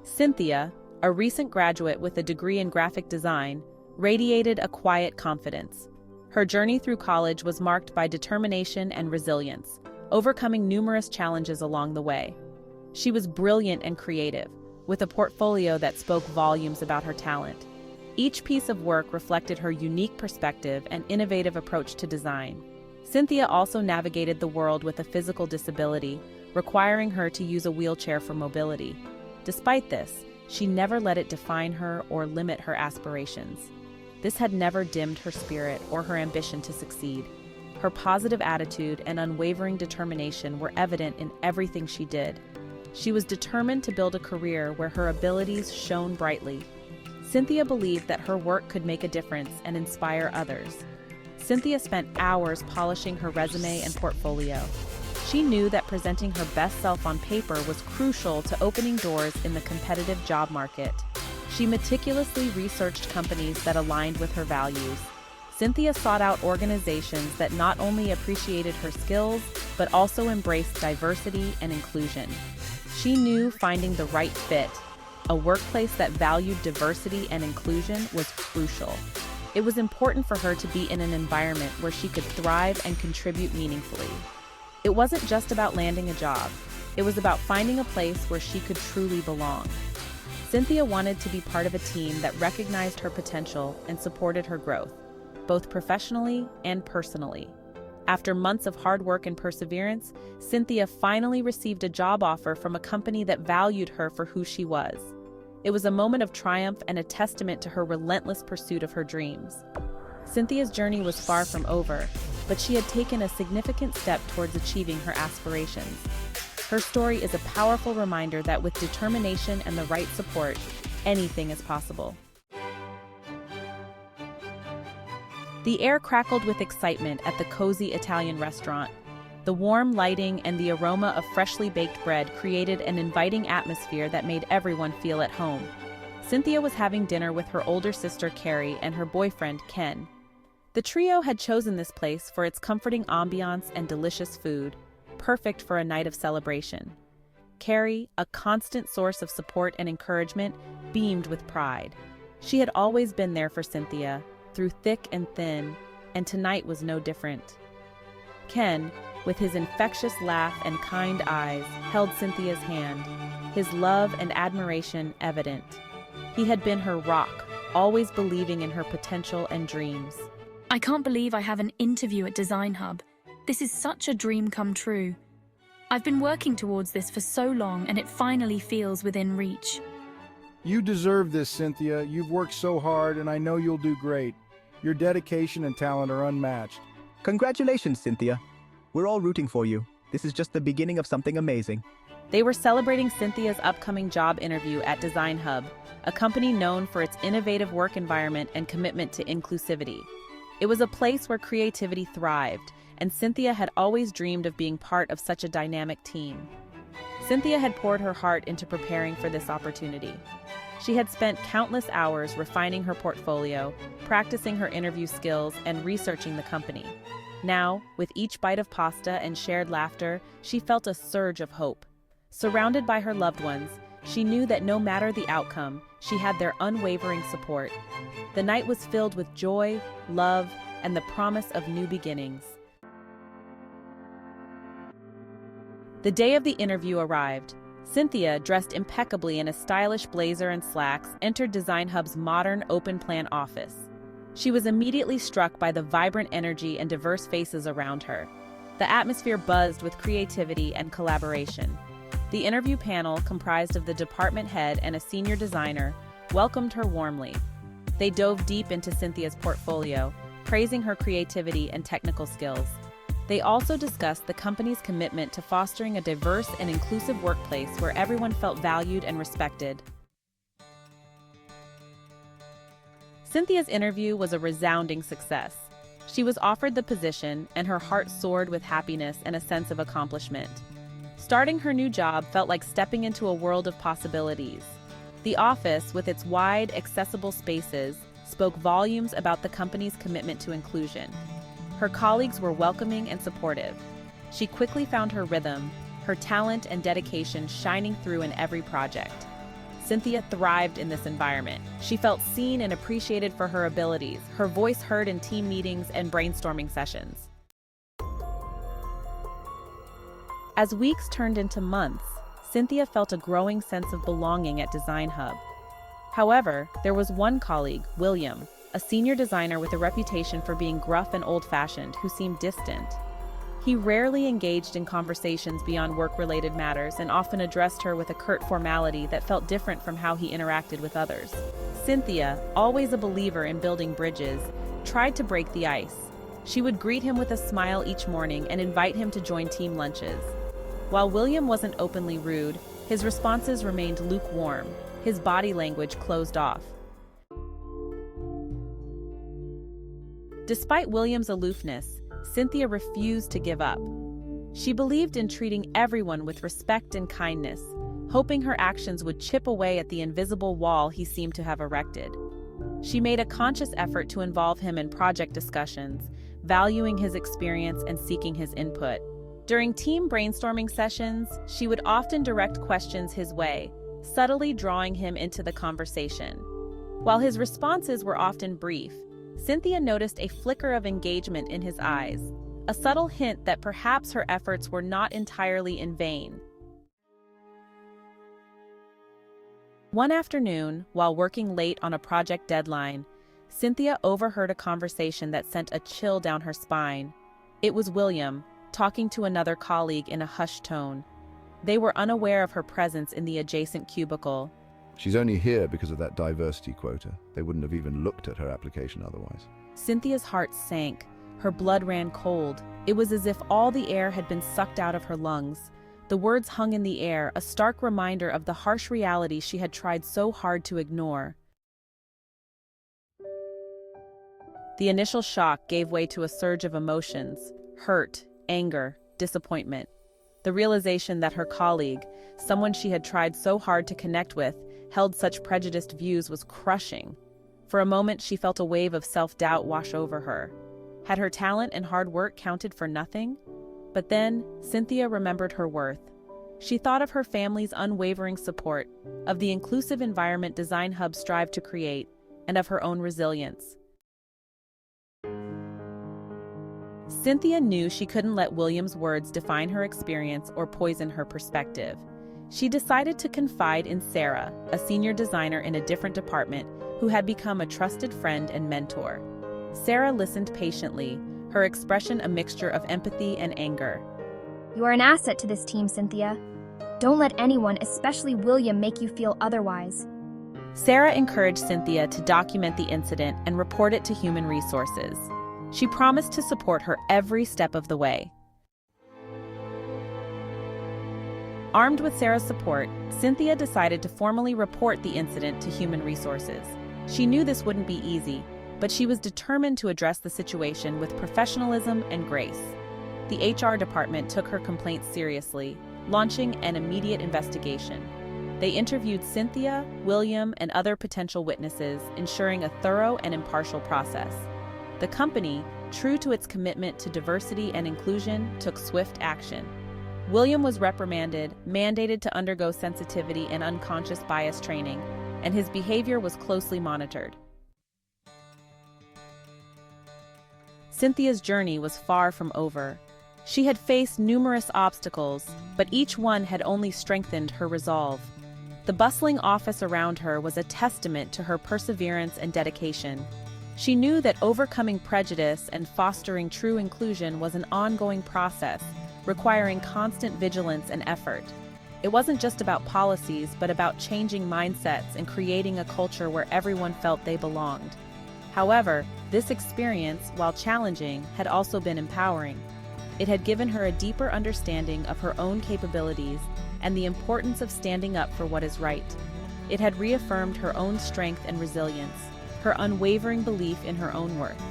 Cynthia, a recent graduate with a degree in graphic design, radiated a quiet confidence. Her journey through college was marked by determination and resilience, overcoming numerous challenges along the way. She was brilliant and creative, with a portfolio that spoke volumes about her talent. Each piece of work reflected her unique perspective and innovative approach to design. Cynthia also navigated the world with a physical disability, requiring her to use a wheelchair for mobility. Despite this, she never let it define her or limit her aspirations. This had never dimmed her spirit or her ambition to succeed. Her positive attitude and unwavering determination were evident in everything she did. She was determined to build a career where her abilities shone brightly. Cynthia believed that her work could make a difference and inspire others. Cynthia spent hours polishing her resume and portfolio. She knew that presenting her best self on paper was crucial to opening doors in the competitive job market. She meticulously researched companies that aligned with her values. Cynthia sought out organizations that not only appreciated her skills, but also embraced diversity and inclusion. She knew finding the right fit, a workplace that valued diversity and inclusion, was crucial. It was important for her to be in an environment where she could thrive and contribute meaningfully. It wasn't just about landing a job. It was about finding a place where she could truly belong. Cynthia wanted to be part of a team that recognized her potential and supported her growth, both professionally and personally. After months of hard work and perseverance, Cynthia finally received a job offer from a company that valued her for who she was. It was a moment of triumph and a testament to her relentless pursuit of her dreams. Cynthia's journey was far from over, but she had taken a significant step towards achieving her aspirations. Her story is a powerful reminder that with determination and the right support, anything is possible. The air crackled with excitement at the cozy Italian restaurant. The warm lighting and the aroma of freshly baked bread created an inviting atmosphere that made everyone feel at home. Cynthia was having dinner with her older sister Carrie and her boyfriend Ken. The trio had chosen this place for its comforting ambiance and delicious food, perfect for a night of celebration. Carrie, a constant source of support and encouragement, beamed with pride. She had always been there for Cynthia, through thick and thin, and tonight was no different. Ken, with his infectious laugh and kind eyes, held Cynthia's hand, his love and admiration evident. He had been her rock, always believing in her potential and dreams. I can't believe I have an interview at Design Hub. This is such a dream come true. I've been working towards this for so long and it finally feels within reach. You deserve this, Cynthia. You've worked so hard and I know you'll do great. Your dedication and talent are unmatched. Congratulations, Cynthia. We're all rooting for you. This is just the beginning of something amazing. They were celebrating Cynthia's upcoming job interview at Design Hub, a company known for its innovative work environment and commitment to inclusivity. It was a place where creativity thrived, and Cynthia had always dreamed of being part of such a dynamic team. Cynthia had poured her heart into preparing for this opportunity. She had spent countless hours refining her portfolio, practicing her interview skills, and researching the company. Now, with each bite of pasta and shared laughter, she felt a surge of hope. Surrounded by her loved ones, she knew that no matter the outcome, she had their unwavering support. The night was filled with joy, love, and the promise of new beginnings. The day of the interview arrived. Cynthia, dressed impeccably in a stylish blazer and slacks, entered Design Hub's modern, open-plan office. She was immediately struck by the vibrant energy and diverse faces around her. The atmosphere buzzed with creativity and collaboration. The interview panel, comprised of the department head and a senior designer, welcomed her warmly. They dove deep into Cynthia's portfolio, praising her creativity and technical skills. They also discussed the company's commitment to fostering a diverse and inclusive workplace where everyone felt valued and respected. Cynthia's interview was a resounding success. She was offered the position, and her heart soared with happiness and a sense of accomplishment. Starting her new job felt like stepping into a world of possibilities. The office, with its wide, accessible spaces, spoke volumes about the company's commitment to inclusion. Her colleagues were welcoming and supportive. She quickly found her rhythm, her talent and dedication shining through in every project. Cynthia thrived in this environment. She felt seen and appreciated for her abilities, her voice heard in team meetings and brainstorming sessions. As weeks turned into months, Cynthia felt a growing sense of belonging at Design Hub. However, there was one colleague, William, a senior designer with a reputation for being gruff and old-fashioned, who seemed distant. He rarely engaged in conversations beyond work-related matters and often addressed her with a curt formality that felt different from how he interacted with others. Cynthia, always a believer in building bridges, tried to break the ice. She would greet him with a smile each morning and invite him to join team lunches. While William wasn't openly rude, his responses remained lukewarm, his body language closed off. Despite William's aloofness, Cynthia refused to give up. She believed in treating everyone with respect and kindness, hoping her actions would chip away at the invisible wall he seemed to have erected. She made a conscious effort to involve him in project discussions, valuing his experience and seeking his input. During team brainstorming sessions, she would often direct questions his way, subtly drawing him into the conversation. While his responses were often brief, Cynthia noticed a flicker of engagement in his eyes, a subtle hint that perhaps her efforts were not entirely in vain. One afternoon, while working late on a project deadline, Cynthia overheard a conversation that sent a chill down her spine. It was William, talking to another colleague in a hushed tone. They were unaware of her presence in the adjacent cubicle. She's only here because of that diversity quota. They wouldn't have even looked at her application otherwise. Cynthia's heart sank. Her blood ran cold. It was as if all the air had been sucked out of her lungs. The words hung in the air, a stark reminder of the harsh reality she had tried so hard to ignore. The initial shock gave way to a surge of emotions: hurt, anger, disappointment. The realization that her colleague, someone she had tried so hard to connect with, held such prejudiced views was crushing. For a moment, she felt a wave of self-doubt wash over her. Had her talent and hard work counted for nothing? But then, Cynthia remembered her worth. She thought of her family's unwavering support, of the inclusive environment Design Hub strived to create, and of her own resilience. Cynthia knew she couldn't let William's words define her experience or poison her perspective. She decided to confide in Sarah, a senior designer in a different department who had become a trusted friend and mentor. Sarah listened patiently, her expression a mixture of empathy and anger. You are an asset to this team, Cynthia. Don't let anyone, especially William, make you feel otherwise. Sarah encouraged Cynthia to document the incident and report it to Human Resources. She promised to support her every step of the way. Armed with Sarah's support, Cynthia decided to formally report the incident to Human Resources. She knew this wouldn't be easy, but she was determined to address the situation with professionalism and grace. The HR department took her complaint seriously, launching an immediate investigation. They interviewed Cynthia, William, and other potential witnesses, ensuring a thorough and impartial process. The company, true to its commitment to diversity and inclusion, took swift action. William was reprimanded, mandated to undergo sensitivity and unconscious bias training, and his behavior was closely monitored. Cynthia's journey was far from over. She had faced numerous obstacles, but each one had only strengthened her resolve. The bustling office around her was a testament to her perseverance and dedication. She knew that overcoming prejudice and fostering true inclusion was an ongoing process, requiring constant vigilance and effort. It wasn't just about policies, but about changing mindsets and creating a culture where everyone felt they belonged. However, this experience, while challenging, had also been empowering. It had given her a deeper understanding of her own capabilities and the importance of standing up for what is right. It had reaffirmed her own strength and resilience, her unwavering belief in her own worth.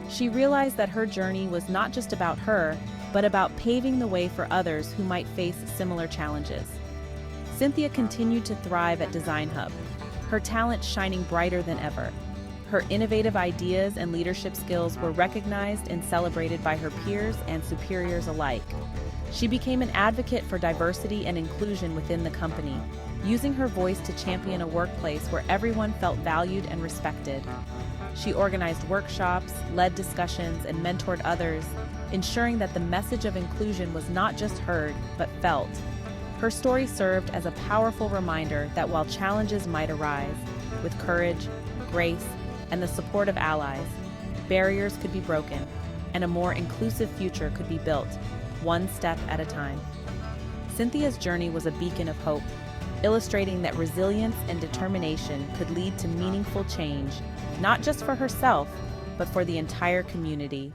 She realized that her journey was not just about her, but about paving the way for others who might face similar challenges. Cynthia continued to thrive at Design Hub, her talent shining brighter than ever. Her innovative ideas and leadership skills were recognized and celebrated by her peers and superiors alike. She became an advocate for diversity and inclusion within the company, using her voice to champion a workplace where everyone felt valued and respected. She organized workshops, led discussions, and mentored others, ensuring that the message of inclusion was not just heard, but felt. Her story served as a powerful reminder that while challenges might arise, with courage, grace, and the support of allies, barriers could be broken, and a more inclusive future could be built, one step at a time. Cynthia's journey was a beacon of hope, illustrating that resilience and determination could lead to meaningful change, not just for herself, but for the entire community.